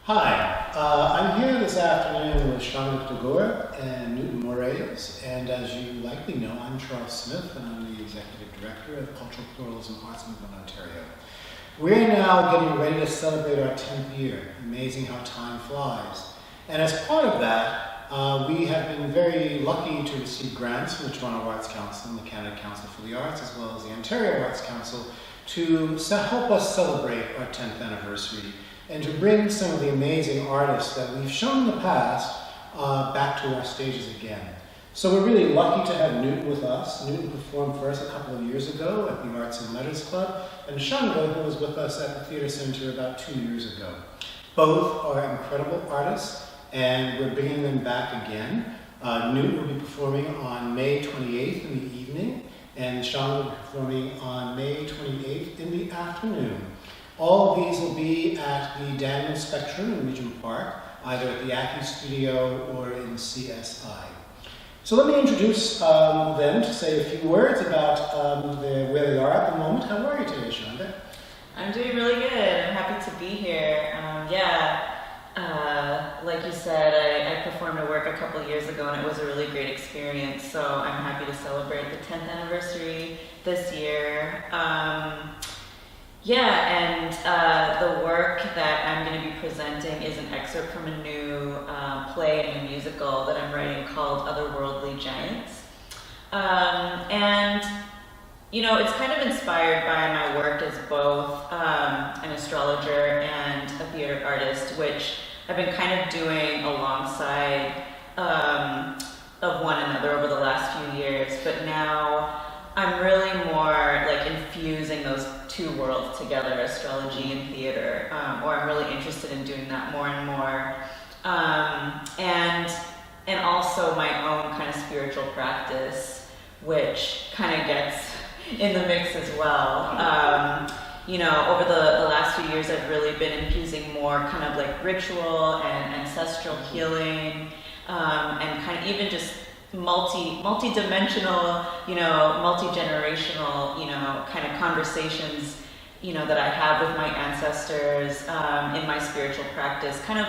Hi, I'm here this afternoon with Shaunga Tagore and Newton Moraes, and as you likely know, I'm Charles Smith, and I'm the Executive Director of Cultural Pluralism Arts Movement Ontario. We're now getting ready to celebrate our 10th year. Amazing how time flies. And as part of that, we have been very lucky to receive grants from the Toronto Arts Council and the Canada Council for the Arts, as well as the Ontario Arts Council, to help us celebrate our 10th anniversary and to bring some of the amazing artists that we've shown in the past back to our stages again. So we're really lucky to have Newton with us. Newton performed for us a couple of years ago at the Arts and Letters Club, and Shaunga, who was with us at the Theatre Centre about 2 years ago. Both are incredible artists, and we're bringing them back again. Newton will be performing on May 28th in the evening, and Shaunga will be performing on May 28th in the afternoon. All of these will be at the Daniel Spectrum in Regent Park, either at the Aki Studio or in CSI. So let me introduce them to say a few words about where they are at the moment. How are you today, Shaunga? I'm doing really good. I'm happy to be here. Like you said, I performed a work a couple of years ago and it was a really great experience. So I'm happy to celebrate the 10th anniversary this year. The work that I'm going to be presenting is an excerpt from a new play and a musical that I'm writing called Otherworldly Giants. It's kind of inspired by my work as both an astrologer and a theater artist, which I've been kind of doing alongside of one another over the last few years, but now I'm really more like infusing those two worlds together, astrology and theater, or I'm really interested in doing that more and more. And also my own kind of spiritual practice, which kind of gets in the mix as well. Over the last few years, I've really been infusing more kind of like ritual and ancestral healing, and kind of even just multi-dimensional, multi-generational, kind of conversations, that I have with my ancestors in my spiritual practice, kind of,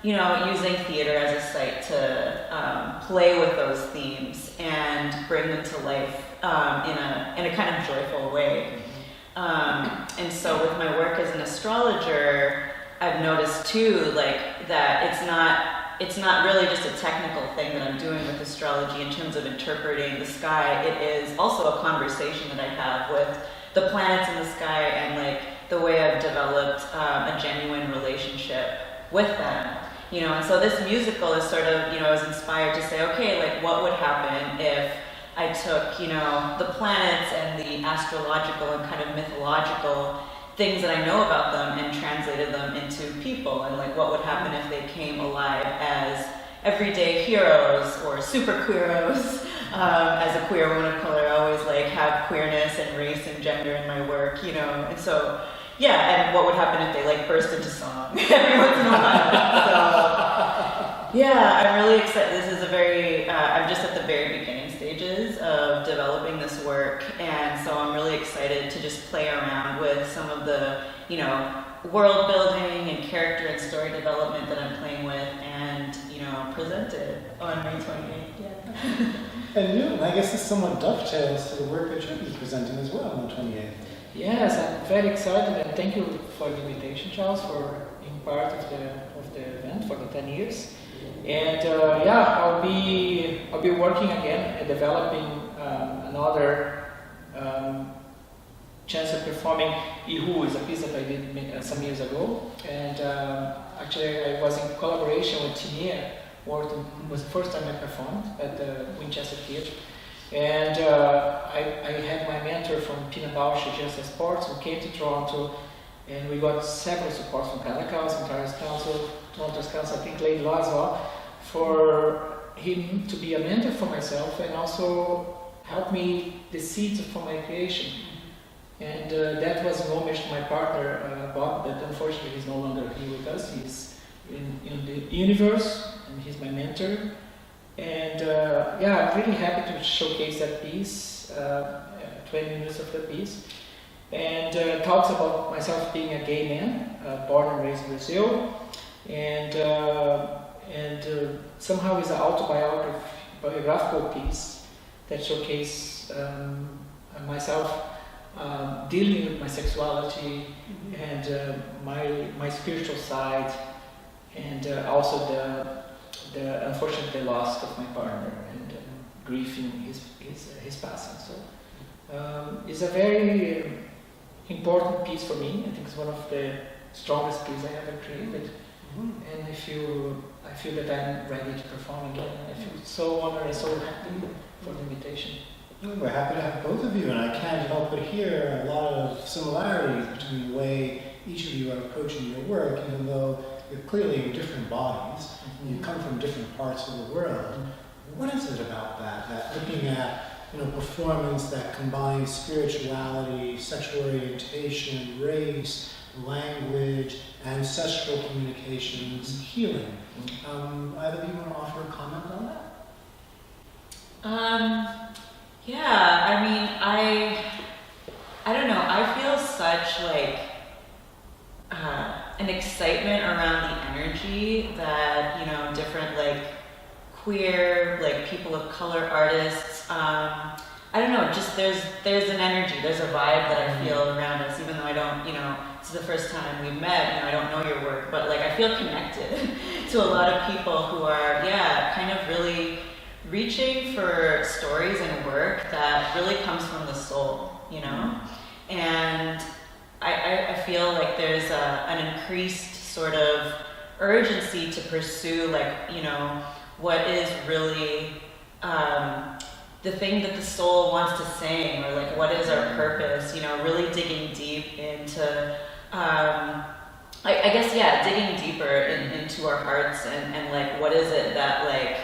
using theater as a site to play with those themes and bring them to life in a kind of joyful way. And so with my work as an astrologer, I've noticed too, that it's not really just a technical thing that I'm doing with astrology in terms of interpreting the sky. It is also a conversation that I have with the planets in the sky and the way I've developed a genuine relationship with them. And so this musical is sort of, I was inspired to say, okay, what would happen if I took, the planets and the astrological and kind of mythological things that I know about them and translated them into people, and what would happen if they came alive as everyday heroes or super queeros. As a queer woman of color, I always have queerness and race and gender in my work, and so and what would happen if they burst into song every once in a while. So I'm really excited. This is I'm just at the very beginning stages of developing this work, and so I'm really excited to just play around with some of the, world building and character and story development that I'm playing with, and, present it on May 28th. Yeah. And Newton, I guess this somewhat dovetails to the work that you'll be presenting as well on the 28th. Yes, I'm very excited, and thank you for the invitation, Charles, for being part of the event for the 10 years. And I'll be working again at developing another chance of performing Ihu is a piece that I did some years ago, and actually I was in collaboration with Tinia. It was the first time I performed at the Winchester Theatre, and I had my mentor from Pina Bausch, Just as Sports, who came to Toronto, and we got several supports from Canada Council, Ontario's Council, Toronto's Council, I think Lady Law as well, for him to be a mentor for myself and also help me the seeds for my creation. And that was an homage to my partner, Bob, but unfortunately he's no longer here with us. He's in the universe, and he's my mentor. And I'm really happy to showcase that piece, 20 minutes of that piece. And talks about myself being a gay man, born and raised in Brazil, and somehow it's an autobiographical piece that showcases myself dealing with my sexuality and my spiritual side, and also the unfortunate loss of my partner and grieving his passing. So it's a very important piece for me. I think it's one of the strongest pieces I ever created. And I feel that I'm ready to perform again. I feel so honored and so happy for the invitation. We're happy to have both of you, and I can't help but hear a lot of similarities between the way each of you are approaching your work, even though you're clearly in different bodies. You come from different parts of the world. What is it about that looking at performance that combines spirituality, sexual orientation, race, language, ancestral communications, healing? Either of you want to offer a comment on that? Yeah, I mean, I don't know, I feel such like an excitement around the energy that, different like queer, like people of color artists, I don't know, just there's an energy, there's a vibe that I feel around us, even though I don't, it's the first time we've met, I don't know your work, but like I feel connected to a lot of people who are, kind of really reaching for stories and work that really comes from the soul, and I feel like there's an increased sort of urgency to pursue like, what is really the thing that the soul wants to sing, or like what is our purpose, really digging deep into, I guess, digging deeper into our hearts and like what is it that like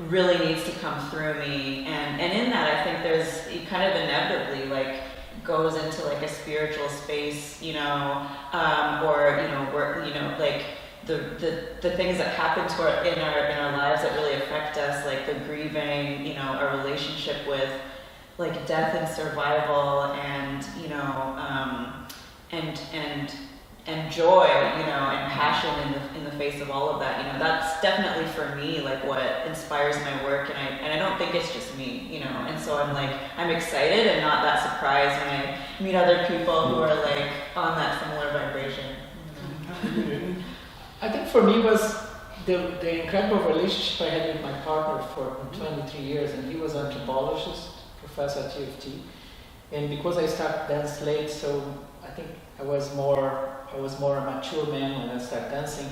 really needs to come through me, and in that I think it kind of inevitably like goes into like a spiritual space, or work, like the things that happen in our lives that really affect us, like the grieving, our relationship with like death and survival, and and joy, and passion in the face of all of that. That's definitely for me like what inspires my work, and I don't think it's just me, and so I'm excited and not that surprised when I meet other people who are like on that similar vibration. I think for me was the incredible relationship I had with my partner for 23 years, and he was an anthropologist, professor at TFT, and because I started dance late, so I think I was more a mature man when I started dancing,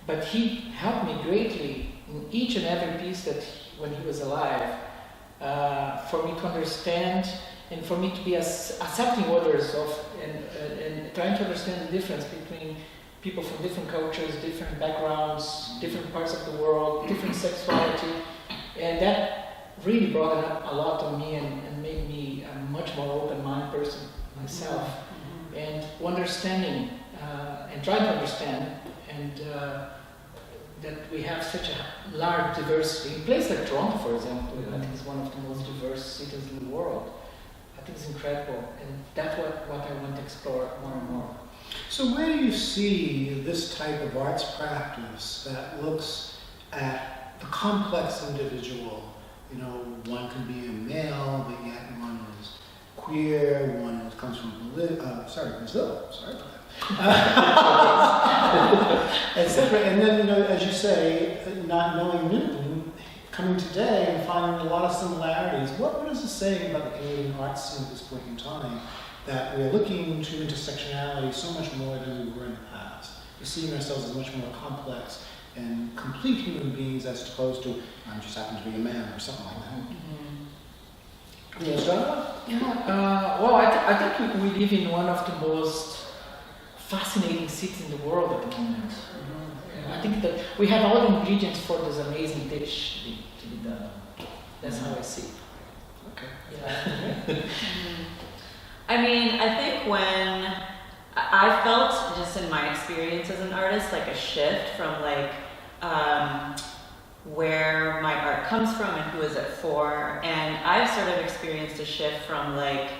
but he helped me greatly in each and every piece that when he was alive, for me to understand and for me to be accepting others and trying to understand the difference between people from different cultures, different backgrounds, different parts of the world, different sexuality, and that really brought up a lot of me and made me a much more open-minded person myself, and understanding and trying to understand, and that we have such a large diversity. In a place like Toronto, for example, I think it's one of the most diverse cities in the world. I think it's incredible, and that's what I want to explore more and more. So where do you see this type of arts practice that looks at the complex individual? One can be a male, but yet one is queer, one comes from Brazil, sorry about that. Etc. And then, as you say, not knowing Newton, coming today and finding a lot of similarities. What is it saying about the Canadian arts scene at this point in time, that we're looking to intersectionality so much more than we were in the past? We're seeing ourselves as much more complex and complete human beings as opposed to, I just happen to be a man or something like that. Yes, well, I think we live in one of the most fascinating cities in the world at the moment. I think that we have all the ingredients for this amazing dish to be done. That's how I see it. Okay. I mean, I think when I felt, just in my experience as an artist, like a shift from like where my art comes from and who is it for, and I've sort of experienced a shift from like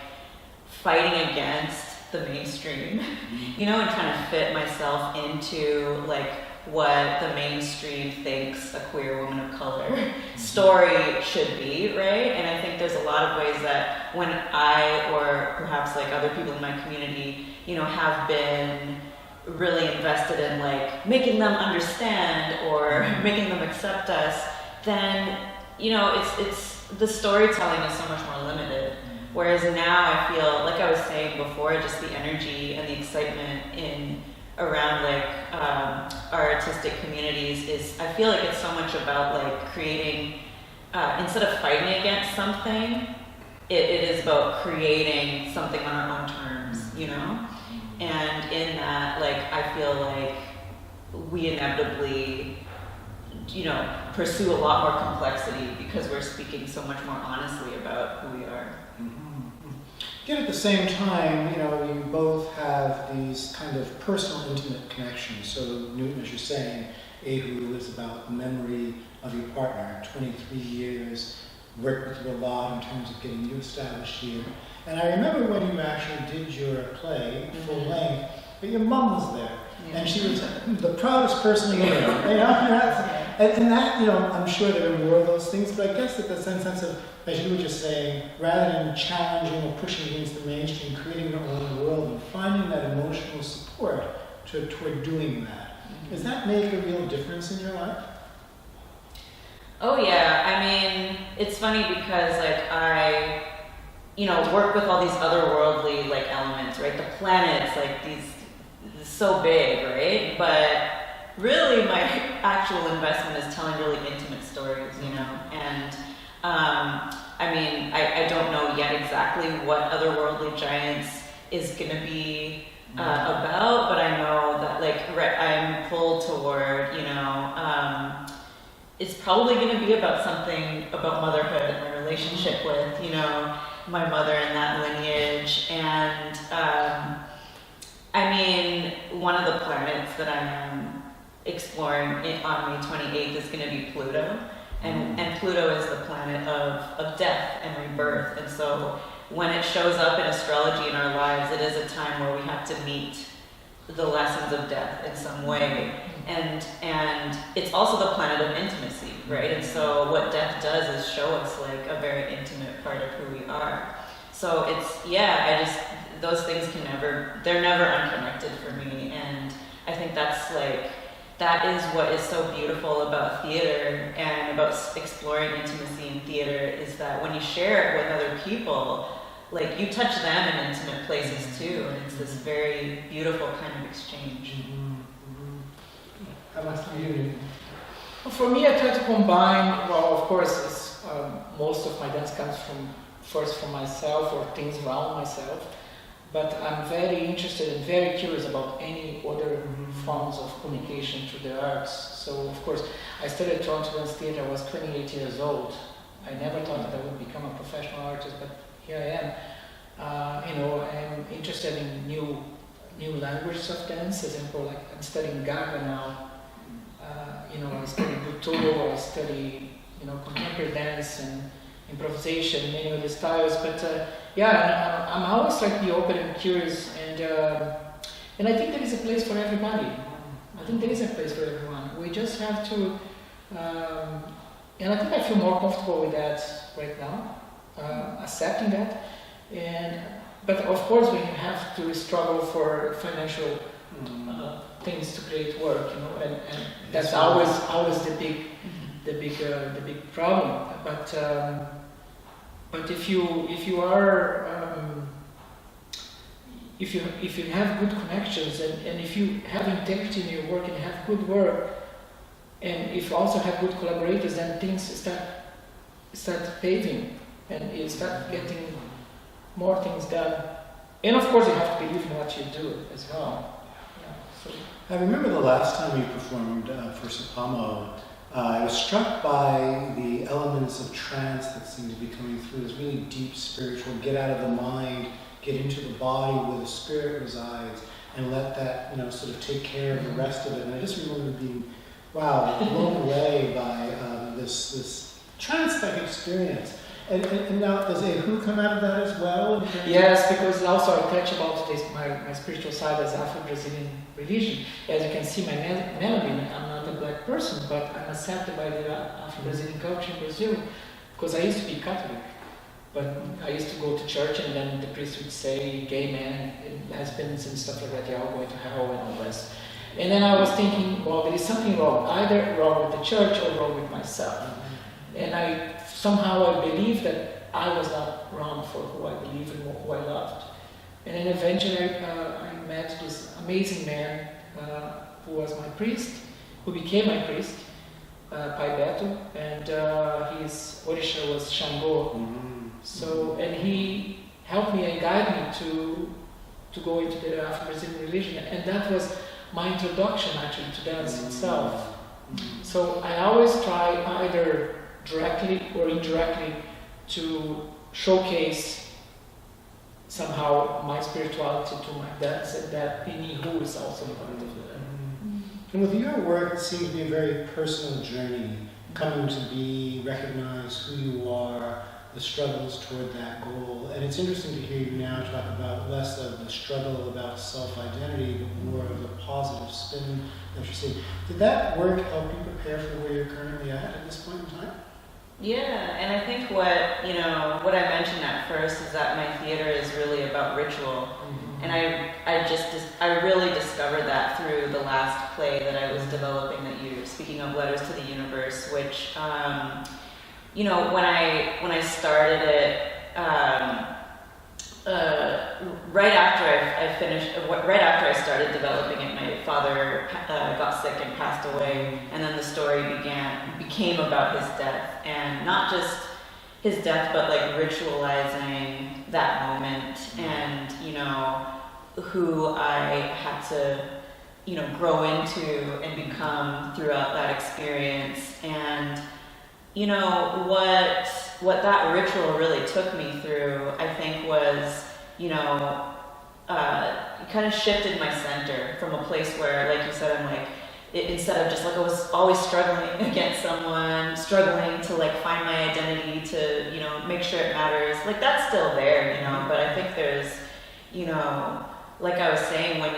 fighting against the mainstream, and trying to fit myself into like what the mainstream thinks a queer woman of color story should be, right? And I think there's a lot of ways that when I, or perhaps like other people in my community, you know, have been really invested in like making them understand or making them accept us, then, you know, it's the storytelling is so much more limited. Whereas now I feel, like I was saying before, just the energy and the excitement around like our artistic communities is, I feel like it's so much about like creating, instead of fighting against something, it is about creating something on our own terms, you know? And in that, like, I feel like we inevitably, you know, pursue a lot more complexity because we're speaking so much more honestly about who we are. Yet at the same time, you know, you both have these kind of personal, intimate connections. So Newton, as you're saying, Ehu is about the memory of your partner, 23 years, worked with you a lot in terms of getting you established here. And I remember when you actually did your play, full length, but your mom was there. Yeah. And she was the proudest person in the room. You know? And that, you know, I'm sure there are more of those things, but I guess that the sense of, as you were just saying, rather than challenging or pushing against the mainstream, creating your own world and finding that emotional support toward doing that. Does that make a real difference in your life? Oh yeah, I mean, it's funny because like I, you know, work with all these otherworldly like elements, right? The planets, like these, so big, right? But really my actual investment is telling really intimate stories, you know? And I mean, I don't know yet exactly what Otherworldly Giants is gonna be about, but I know that like I'm pulled toward, you know, it's probably going to be about something about motherhood and my relationship with, you know, my mother and that lineage. And I mean, one of the planets that I am exploring on May 28th is going to be Pluto. And Pluto is the planet of death and rebirth. And so when it shows up in astrology in our lives, it is a time where we have to meet the lessons of death in some way. And it's also the planet of intimacy, right? And so what death does is show us like a very intimate part of who we are. So it's, yeah, those things they're never unconnected for me. And I think that's like, that is what is so beautiful about theater and about exploring intimacy in theater, is that when you share it with other people, like you touch them in intimate places too, and it's this very beautiful kind of exchange. How about you? Well, for me, I try to combine, well, of course, most of my dance comes first from myself or things around myself, but I'm very interested and very curious about any other forms of communication through the arts. So, of course, I studied Toronto Dance Theatre. I was 28 years old. I never thought that I would become a professional artist, but here I am. You know, I'm interested in new languages of dance. For example, like I'm studying Gaga now. You know, I study Butoh, I study, you know, contemporary dance and improvisation, many other styles. But yeah, I'm always like be open and curious, and I think there is a place for everybody. I think there is a place for everyone. We just have to, and I think I feel more comfortable with that right now, accepting that. But of course, we have to struggle for financial things to create work, you know, and that's always the big problem. But if you have good connections and if you have integrity in your work and have good work, and if you also have good collaborators, then things start paving and you start getting more things done. And of course, you have to believe in what you do as well. Yeah, so. I remember the last time you performed for CPAMO, I was struck by the elements of trance that seemed to be coming through. This really deep spiritual, get out of the mind, get into the body where the spirit resides, and let that, you know, sort of take care of the rest of it. And I just remember being, wow, blown away by this trance-like experience. And now, does a who come out of that as well? Yes, because also I touch about this, my spiritual side as Afro-Brazilian religion. As you can see, my melanin, I'm not a black person, but I'm accepted by the Afro-Brazilian culture in Brazil, because I used to be Catholic. But I used to go to church, and then the priest would say, gay men, lesbians and stuff like that, they're all going to hell and all this. And then I was thinking, well, there is something wrong, either wrong with the church or wrong with myself. And somehow I believed that I was not wrong for who I believe and who I loved. And then eventually I met this amazing man who was my priest, who became my priest, Pai Beto, and his Orisha was Xangô. So, and he helped me and guided me to go into the Afro-Brazilian religion, and that was my introduction actually to dance itself. So I always try either directly or indirectly to showcase somehow my spirituality to my dance, and that Inihu is also part of it. And with your work, it seems to be a very personal journey, coming to be, recognize who you are, the struggles toward that goal. And it's interesting to hear you now talk about less of the struggle about self-identity, but more of the positive spin that you're seeing. Did that work help you prepare for where you're currently at this point in time? Yeah, and I think what I mentioned at first is that my theater is really about ritual. And I really discovered that through the last play that I was developing that you were speaking of, Letters to the Universe, which when I started it, right after I started developing it, my father got sick and passed away, and then the story became about his death, and not just his death, but like ritualizing that moment, and who I had to grow into and become throughout that experience. And what that ritual really took me through, I think, was, it kind of shifted my center from a place where, like you said, I'm like, instead of just like I was always struggling against someone, struggling to like find my identity, to, make sure it matters, like that's still there, but I think there's, like I was saying, when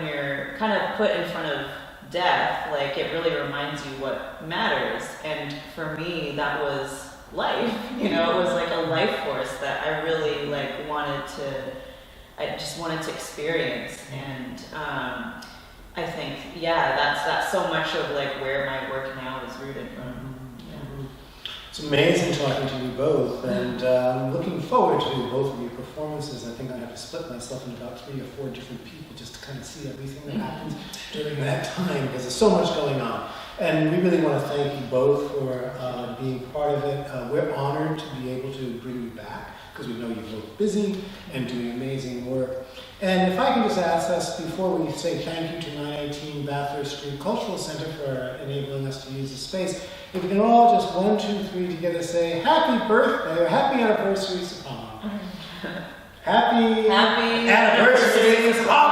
you're kind of put in front of death, like it really reminds you what matters. And for me, that was life. It was like a life force that I really I just wanted to experience. And I think, that's so much of like where my work now is rooted from. It's amazing talking to you both, and I'm looking forward to both of your performances. I think I have to split myself into about 3 or 4 different people just to kind of see everything that happens during that time, because there's so much going on. And we really want to thank you both for being part of it. We're honored to be able to bring you back, because we know you're both busy and doing amazing work. And if I can just ask us, before we say thank you to 918 Bathurst Street Cultural Center for enabling us to use the space, if we can all just 1, 2, 3 together say happy birthday or happy anniversary, CPAMO. Happy anniversary, CPAMO.